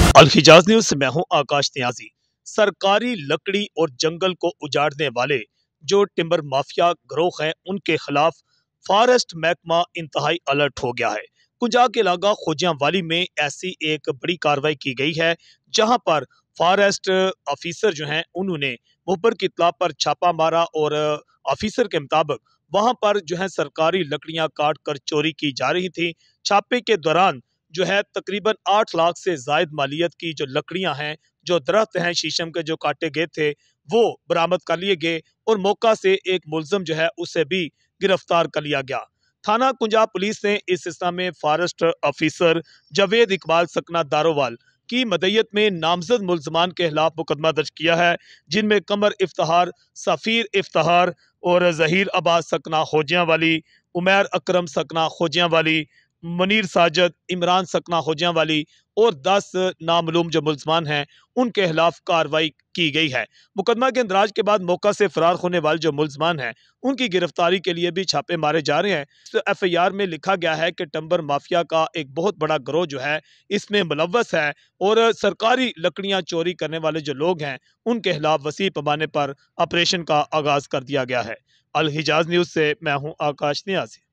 अलहिजाज news से मैं हूं आकाश नियाजी। सरकारी लकड़ी और जंगल को उजाड़ने वाले जो टिम्बर माफिया गिरोह हैं उनके खिलाफ फॉरेस्ट महकमा इंतहाई अलर्ट हो गया है। कुंजा के इलाका खोजियांवाली में ऐसी एक बड़ी कार्रवाई की गई है जहां पर फॉरेस्ट ऑफिसर जो हैं उन्होंने मुखबर की इत्तला पर छापा मारा और ऑफिसर के मुताबिक वहां पर जो है सरकारी लकड़ियां काट कर चोरी की जा रही थी। छापे के दौरान जो है तकरीबन 8 लाख से जायद मालियत की जो लकड़ियां हैं, जो दरख्त हैं शीशम के जो काटे गए थे, वो बरामद कर लिए गए और मौका से एक मुलजम जो है उसे भी गिरफ्तार कर लिया गया। थाना कुंजा पुलिस ने इस सिलसिले में फॉरेस्ट ऑफिसर जावेद इकबाल सकना दारोवाल की मदयत में नामजद मुलजमान के खिलाफ मुकदमा दर्ज किया है, जिनमें कमर इफ्तार, सफीर इफ्तार और जहीर अब्बास सकना खोजियां वाली, उमैर अकरम सकना खोजियां वाली, मुनीर साजिद, इमरान सकना खोजियां वाली और 10 नामालूम जो मुलजमान हैं उनके खिलाफ कार्रवाई की गई है। मुकदमा के इंदराज के बाद मौका से फरार होने वाले जो मुलजमान हैं उनकी गिरफ्तारी के लिए भी छापे मारे जा रहे हैं। FIR में लिखा गया है कि टिम्बर माफिया का एक बहुत बड़ा गिरोह जो है इसमें मुलव्वस है और सरकारी लकड़ियां चोरी करने वाले जो लोग हैं उनके खिलाफ वसी पैमाने पर ऑपरेशन का आगाज कर दिया गया है। अल हिजाज न्यूज से मैं हूँ आकाश नियाजी।